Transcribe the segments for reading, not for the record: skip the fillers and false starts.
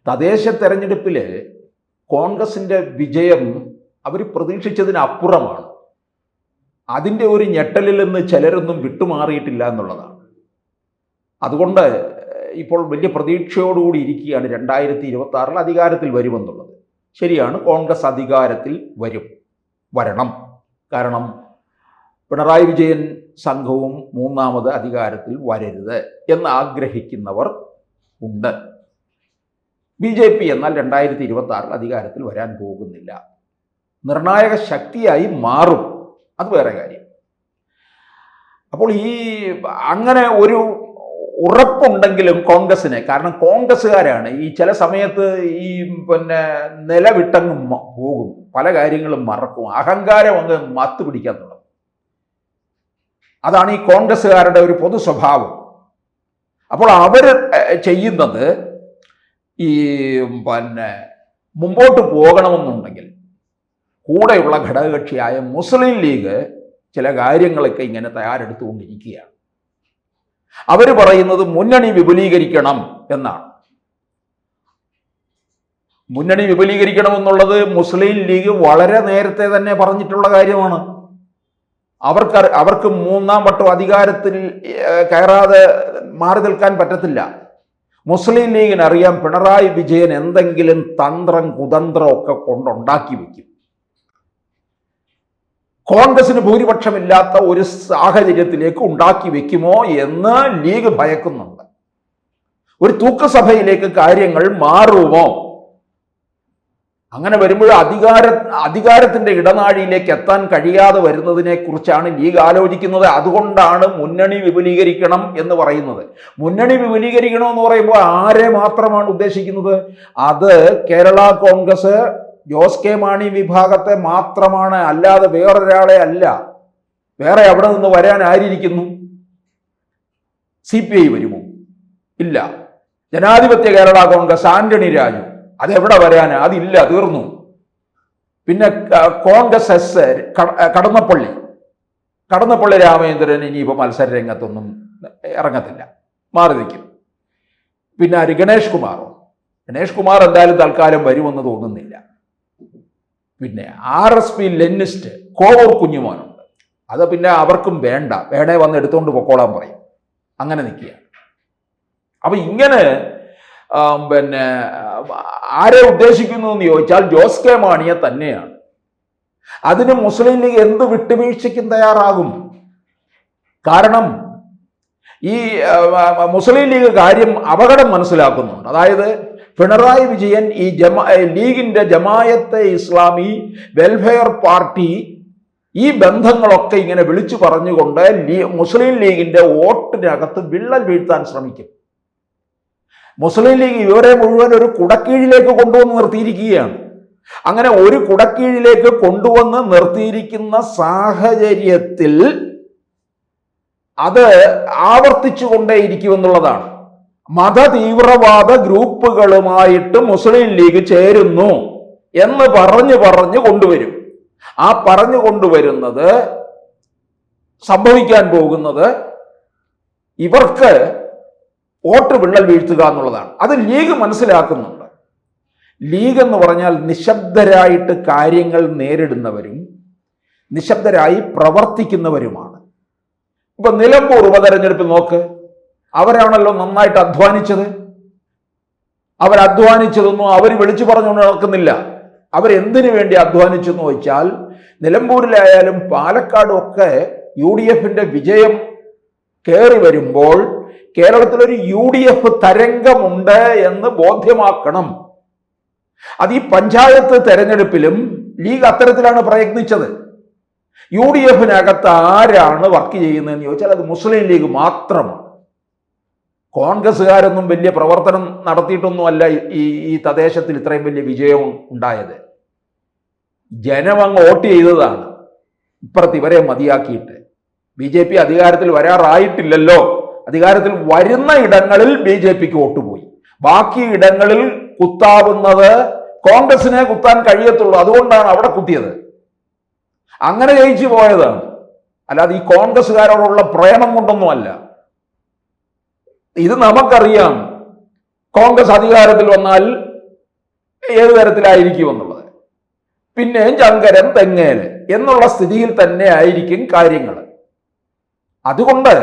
തദ്ദേശ തെരഞ്ഞെടുപ്പിൽ കോൺഗ്രസിൻ്റെ വിജയം അവർ പ്രതീക്ഷിച്ചതിനപ്പുറമാണ്. അതിൻ്റെ ഒരു ഞെട്ടലിൽ നിന്ന് ചിലരൊന്നും വിട്ടുമാറിയിട്ടില്ല എന്നുള്ളതാണ്. അതുകൊണ്ട് ഇപ്പോൾ വലിയ പ്രതീക്ഷയോടുകൂടി ഇരിക്കുകയാണ് 2026 അധികാരത്തിൽ വരുമെന്നുള്ളത്. ശരിയാണ്, കോൺഗ്രസ് അധികാരത്തിൽ വരണം. കാരണം പിണറായി വിജയൻ സംഘവും മൂന്നാമത് അധികാരത്തിൽ വരരുത് എന്ന് ആഗ്രഹിക്കുന്നവർ ഉണ്ട്. BJP എന്നാൽ 2026 അധികാരത്തിൽ വരാൻ പോകുന്നില്ല. നിർണായക ശക്തിയായി മാറും, അത് വേറെ കാര്യം. അപ്പോൾ അങ്ങനെ ഒരു ഉറപ്പുണ്ടെങ്കിലും കോൺഗ്രസിന്, കാരണം കോൺഗ്രസ്സുകാരാണ് ഈ ചില സമയത്ത് നിലവിട്ടങ്ങ് പോകും, പല കാര്യങ്ങളും മറക്കും, അഹങ്കാരം അങ്ങ് മത്ത് പിടിക്കാൻ തുടങ്ങും. അതാണ് ഈ കോൺഗ്രസ്സുകാരുടെ ഒരു പൊതു സ്വഭാവം. അപ്പോൾ അവർ ചെയ്യുന്നത് മുമ്പോട്ട് പോകണമെന്നുണ്ടെങ്കിൽ കൂടെയുള്ള ഘടകകക്ഷിയായ മുസ്ലിം ലീഗ് ചില കാര്യങ്ങളൊക്കെ ഇങ്ങനെ തയ്യാറെടുത്തുകൊണ്ടിരിക്കുകയാണ്. അവർ പറയുന്നത് മുന്നണി വിപുലീകരിക്കണം എന്നാണ്. മുന്നണി വിപുലീകരിക്കണമെന്നുള്ളത് മുസ്ലിം ലീഗ് വളരെ നേരത്തെ തന്നെ പറഞ്ഞിട്ടുള്ള കാര്യമാണ്. അവർക്ക് മൂന്നാം വട്ടം അധികാരത്തിൽ കയറാതെ മാറി നിൽക്കാൻ പറ്റത്തില്ല. മുസ്ലിം ലീഗിന് അറിയാം പിണറായി വിജയൻ എന്തെങ്കിലും തന്ത്രം കുതന്ത്രം ഒക്കെ കൊണ്ടുണ്ടാക്കി വയ്ക്കും. കോൺഗ്രസിന് ഭൂരിപക്ഷമില്ലാത്ത ഒരു സാഹചര്യത്തിലേക്ക് ഉണ്ടാക്കി വെക്കുമോ എന്ന് ലീഗ് ഭയക്കുന്നുണ്ട്. ഒരു തൂക്കസഭയിലേക്ക് കാര്യങ്ങൾ മാറുമോ? അങ്ങനെ വരുമ്പോൾ അധികാരത്തിന്റെ ഇടനാഴിയിലേക്ക് എത്താൻ കഴിയാതെ വരുന്നതിനെ കുറിച്ചാണ് ലീഗ് ആലോചിക്കുന്നത്. അതുകൊണ്ടാണ് മുന്നണി വിപുലീകരിക്കണം എന്ന് പറയുന്നത്. മുന്നണി വിപുലീകരിക്കണം എന്ന് പറയുമ്പോൾ ആരെ മാത്രമാണ് ഉദ്ദേശിക്കുന്നത്? അത് കേരള കോൺഗ്രസ് ജോസ് കെ മാണി വിഭാഗത്തെ മാത്രമാണ്, അല്ലാതെ വേറൊരാളെ അല്ല. വേറെ അവിടെ നിന്ന് വരാൻ ആരിയിരിക്കുന്നു? CPI വരുമോ? ഇല്ല. ജനാധിപത്യ കേരള കോൺഗ്രസ് ആന്റണി രാജു, അതെവിടെ വരാനാ? അതില്ല, തീർന്നു. പിന്നെ കോൺഗ്രസ് എസ് കടന്നപ്പള്ളി രാമചന്ദ്രൻ ഇനിയിപ്പോൾ മത്സര രംഗത്തൊന്നും ഇറങ്ങത്തില്ല, മാറി നിൽക്കും. പിന്നെ ഗണേഷ് കുമാർ എന്തായാലും തൽക്കാലം വരുമെന്ന് തോന്നുന്നില്ല. പിന്നെ RSP ലെനിസ്റ്റ് കോവൂർ കുഞ്ഞുമോനുണ്ട്. അത് പിന്നെ അവർക്കും വേണേ വന്ന് എടുത്തുകൊണ്ട് പൊക്കോളാൻ പറയും. അങ്ങനെ നിൽക്കുകയാണ്. അപ്പൊ ഇങ്ങനെ ആരെ ഉദ്ദേശിക്കുന്നു എന്ന് ചോദിച്ചാൽ ജോസ് കെ മാണിയെ തന്നെയാണ്. അതിന് മുസ്ലിം ലീഗ് എന്ത് വിട്ടുവീഴ്ചയ്ക്കും തയ്യാറാകും. കാരണം ഈ മുസ്ലിം ലീഗ് കാര്യം അപകടം മനസ്സിലാക്കുന്നുണ്ട്. അതായത് പിണറായി വിജയൻ ഈ ലീഗിന്റെ ജമായത്തെ ഇസ്ലാമി വെൽഫെയർ പാർട്ടി ഈ ബന്ധങ്ങളൊക്കെ ഇങ്ങനെ വിളിച്ചു പറഞ്ഞുകൊണ്ട് മുസ്ലിം ലീഗിന്റെ വോട്ടിനകത്ത് വിള്ളൽ വീഴ്ത്താൻ ശ്രമിക്കും. മുസ്ലിം ലീഗ് ഇവരെ മുഴുവൻ ഒരു കുടക്കീഴിലേക്ക് കൊണ്ടുവന്ന് നിർത്തിയിരിക്കുകയാണ്. അങ്ങനെ ഒരു കുടക്കീഴിലേക്ക് കൊണ്ടുവന്ന് നിർത്തിയിരിക്കുന്ന സാഹചര്യത്തിൽ അത് ആവർത്തിച്ചു കൊണ്ടേയിരിക്കുമെന്നുള്ളതാണ്. മതതീവ്രവാദ ഗ്രൂപ്പുകളുമായിട്ട് മുസ്ലിം ലീഗ് ചേരുന്നു എന്ന് പറഞ്ഞു കൊണ്ടുവരും. ആ പറഞ്ഞു കൊണ്ടുവരുന്നത് സംഭവിക്കാൻ പോകുന്നത് ഇവർക്ക് വോട്ട് വിള്ളൽ വീഴ്ത്തുക എന്നുള്ളതാണ്. അത് ലീഗ് മനസ്സിലാക്കുന്നുണ്ട്. ലീഗ് എന്ന് പറഞ്ഞാൽ നിശബ്ദരായിട്ട് കാര്യങ്ങൾ നേരിടുന്നവരും നിശബ്ദരായി പ്രവർത്തിക്കുന്നവരുമാണ്. ഇപ്പൊ നിലമ്പൂർ ഉപതെരഞ്ഞെടുപ്പ് നോക്ക്, അവരാണല്ലോ നന്നായിട്ട് അധ്വാനിച്ചത്. അവരധ്വാനിച്ചതൊന്നും അവർ വിളിച്ചു പറഞ്ഞുകൊണ്ട് നടക്കുന്നില്ല. അവരെന്തിനു വേണ്ടി അധ്വാനിച്ചു എന്ന് ചോദിച്ചാൽ, നിലമ്പൂരിലായാലും പാലക്കാടും ഒക്കെ UDFന്റെ വിജയം കയറി വരുമ്പോൾ കേരളത്തിലൊരു UDF തരംഗമുണ്ട് എന്ന് ബോധ്യമാക്കണം. അത് ഈ പഞ്ചായത്ത് തെരഞ്ഞെടുപ്പിലും ലീഗ് അത്തരത്തിലാണ് പ്രയത്നിച്ചത്. UDFനകത്ത് ആരാണ് വർക്ക് ചെയ്യുന്നതെന്ന് ചോദിച്ചാൽ അത് മുസ്ലിം ലീഗ് മാത്രമാണ്. കോൺഗ്രസ്സുകാരൊന്നും വലിയ പ്രവർത്തനം നടത്തിയിട്ടൊന്നുമല്ല ഈ തദ്ദേശത്തിൽ ഇത്രയും വലിയ വിജയം ഉണ്ടായത്. ജനം അങ്ങ് വോട്ട് ചെയ്തതാണ്. ഇപ്പുറത്ത് ഇവരെ മതിയാക്കിയിട്ട് BJP അധികാരത്തിൽ വരാറായിട്ടില്ലല്ലോ. അധികാരത്തിൽ വരുന്ന ഇടങ്ങളിൽ BJPക്ക് വോട്ട് പോയി. ബാക്കി ഇടങ്ങളിൽ കുത്താവുന്നത് കോൺഗ്രസിനെ കുത്താൻ കഴിയത്തുള്ളൂ. അതുകൊണ്ടാണ് അവിടെ കുത്തിയത്. അങ്ങനെ ജയിച്ചു പോയതാണ്, അല്ലാതെ ഈ കോൺഗ്രസ്സുകാരോടുള്ള പ്രേമം കൊണ്ടൊന്നുമല്ല. ഇത് നമുക്കറിയാം. കോൺഗ്രസ് അധികാരത്തിൽ വന്നാൽ ഏത് തരത്തിലായിരിക്കും എന്നുള്ളത്. പിന്നെയും ചങ്കരൻ തെങ്ങേല് എന്നുള്ള സ്ഥിതിയിൽ തന്നെ ആയിരിക്കും കാര്യങ്ങൾ. അതുകൊണ്ട്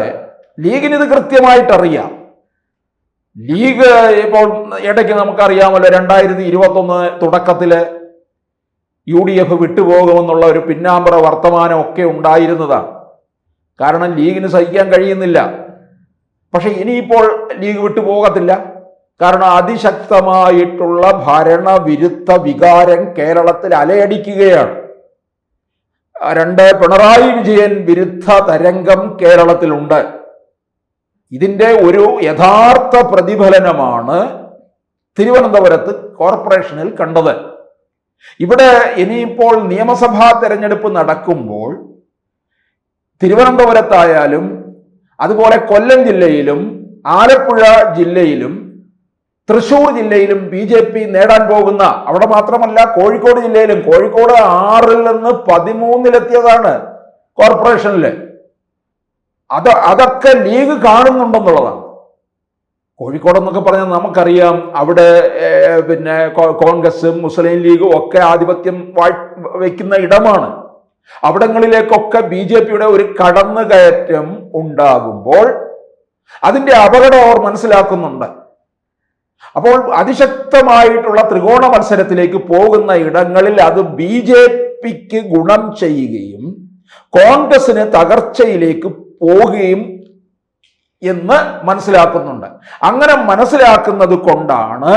ലീഗിന് ഇത് കൃത്യമായിട്ടറിയാം. ലീഗ് ഇപ്പോൾ ഇടയ്ക്ക് നമുക്കറിയാമല്ലോ, 2021 തുടക്കത്തിൽ UDF വിട്ടുപോകുമെന്നുള്ള ഒരു പിന്നാമ്പറ വർത്തമാനമൊക്കെ ഉണ്ടായിരുന്നതാണ്. കാരണം ലീഗിന് സഹിക്കാൻ കഴിയുന്നില്ല. പക്ഷെ ഇനിയിപ്പോൾ ലീഗ് വിട്ടുപോകത്തില്ല. കാരണം അതിശക്തമായിട്ടുള്ള ഭരണവിരുദ്ധ വികാരം കേരളത്തിൽ അലയടിക്കുകയാണ്. 2 പിണറായി വിജയൻ വിരുദ്ധ തരംഗം കേരളത്തിലുണ്ട്. ഇതിൻ്റെ ഒരു യഥാർത്ഥ പ്രതിഫലനമാണ് തിരുവനന്തപുരത്ത് കോർപ്പറേഷനിൽ കണ്ടത്. ഇവിടെ ഇനിയിപ്പോൾ നിയമസഭാ തെരഞ്ഞെടുപ്പ് നടക്കുമ്പോൾ തിരുവനന്തപുരത്തായാലും അതുപോലെ കൊല്ലം ജില്ലയിലും ആലപ്പുഴ ജില്ലയിലും തൃശ്ശൂർ ജില്ലയിലും BJP നേടാൻ പോകുന്ന, അവിടെ മാത്രമല്ല കോഴിക്കോട് ജില്ലയിലും, കോഴിക്കോട് 6-ൽ നിന്ന് 13-ലെത്തിയതാണ് കോർപ്പറേഷനിൽ. അതൊക്കെ ലീഗ് കാണുന്നുണ്ടെന്നുള്ളതാണ്. കോഴിക്കോട് എന്നൊക്കെ പറഞ്ഞാൽ നമുക്കറിയാം, അവിടെ പിന്നെ കോൺഗ്രസും മുസ്ലിം ലീഗും ഒക്കെ ആധിപത്യം വയ്ക്കുന്ന ഇടമാണ്. അവിടങ്ങളിലേക്കൊക്കെ BJPയുടെ ഒരു കടന്നുകയറ്റം ഉണ്ടാകുമ്പോൾ അതിൻ്റെ അപകടം അവർ മനസ്സിലാക്കുന്നുണ്ട്. അപ്പോൾ അതിശക്തമായിട്ടുള്ള ത്രികോണ മത്സരത്തിലേക്ക് പോകുന്ന ഇടങ്ങളിൽ അത് BJPക്ക് ഗുണം ചെയ്യുകയും കോൺഗ്രസിന് തകർച്ചയിലേക്ക് പോവുകയും എന്ന് മനസ്സിലാക്കുന്നുണ്ട്. അങ്ങനെ മനസ്സിലാക്കുന്നത് കൊണ്ടാണ്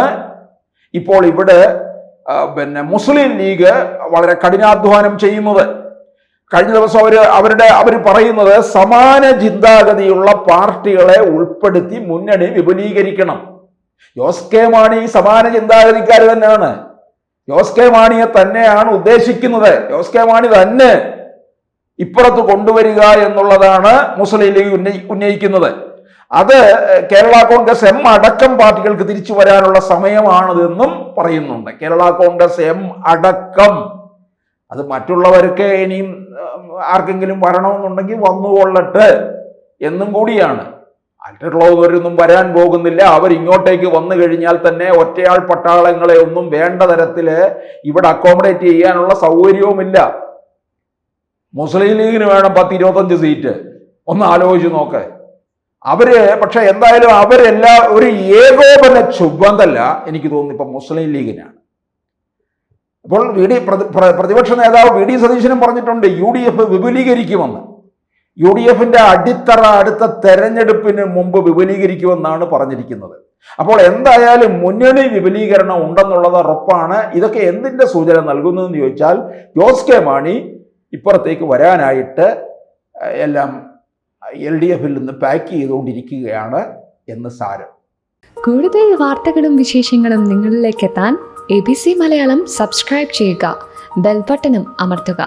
ഇപ്പോൾ ഇവിടെ മുസ്ലിം ലീഗ് വളരെ കഠിനാധ്വാനം ചെയ്യുന്നത്. കഴിഞ്ഞ ദിവസം അവർ പറയുന്നത് സമാന ചിന്താഗതിയുള്ള പാർട്ടികളെ ഉൾപ്പെടുത്തി മുന്നണി വിപുലീകരിക്കണം. ജോസ് കെ മാണി സമാന ചിന്താഗതിക്കാർ തന്നെയാണ്. ജോസ് കെ മാണിയെ തന്നെയാണ് ഉദ്ദേശിക്കുന്നത്. ജോസ് കെ മാണി തന്നെ ഇപ്പുറത്ത് കൊണ്ടുവരിക എന്നുള്ളതാണ് മുസ്ലിം ലീഗ് ഉന്നയിക്കുന്നത്. അത് കേരള കോൺഗ്രസ് എം അടക്കം പാർട്ടികൾക്ക് തിരിച്ചു വരാനുള്ള സമയമാണിതെന്നും പറയുന്നുണ്ട്. കേരള കോൺഗ്രസ് എം അടക്കം, അത് മറ്റുള്ളവർക്ക് ഇനിയും ആർക്കെങ്കിലും വരണമെന്നുണ്ടെങ്കിൽ വന്നുകൊള്ളട്ടെ എന്നും കൂടിയാണ്. മറ്റുള്ളവരൊന്നും വരാൻ പോകുന്നില്ല. അവർ ഇങ്ങോട്ടേക്ക് വന്നു കഴിഞ്ഞാൽ തന്നെ ഒറ്റയാൾ പട്ടാളങ്ങളെ ഒന്നും വേണ്ട തരത്തിൽ ഇവിടെ അക്കോമഡേറ്റ് ചെയ്യാനുള്ള സൗകര്യവുമില്ല. മുസ്ലിം ലീഗിന് വേണം 10-25 സീറ്റ്. ഒന്ന് ആലോചിച്ച് നോക്ക്. പക്ഷെ എന്തായാലും അവരെല്ലാം ഒരു ഏകോപന ചുവന്തല്ല എനിക്ക് തോന്നുന്നു ഇപ്പം മുസ്ലിം ലീഗിനാണ്. അപ്പോൾ പ്രതിപക്ഷ നേതാവ് VD സതീശനും പറഞ്ഞിട്ടുണ്ട് UDF വിപുലീകരിക്കുമെന്ന്. UDFന്റെ അടിത്തറ അടുത്ത തെരഞ്ഞെടുപ്പിന് മുമ്പ് വിപുലീകരിക്കുമെന്നാണ് പറഞ്ഞിരിക്കുന്നത്. അപ്പോൾ എന്തായാലും മുന്നണി വിപുലീകരണം ഉണ്ടെന്നുള്ളത് ഉറപ്പാണ്. ഇതൊക്കെ എന്തിന്റെ സൂചന നൽകുന്നതെന്ന് ചോദിച്ചാൽ ജോസ് കെ മാണി ഇപ്പുറത്തേക്ക് വരാനായിട്ട് എല്ലാം LDFിൽ നിന്ന് പാക്ക് ചെയ്തുകൊണ്ടിരിക്കുകയാണ് എന്ന് സാരം. കൂടുതൽ വാർത്തകളും വിശേഷങ്ങളും നിങ്ങളിലേക്ക് എത്താൻ ABC മലയാളം സബ്സ്ക്രൈബ് ചെയ്യുക, ബെൽ ബട്ടണും അമർത്തുക.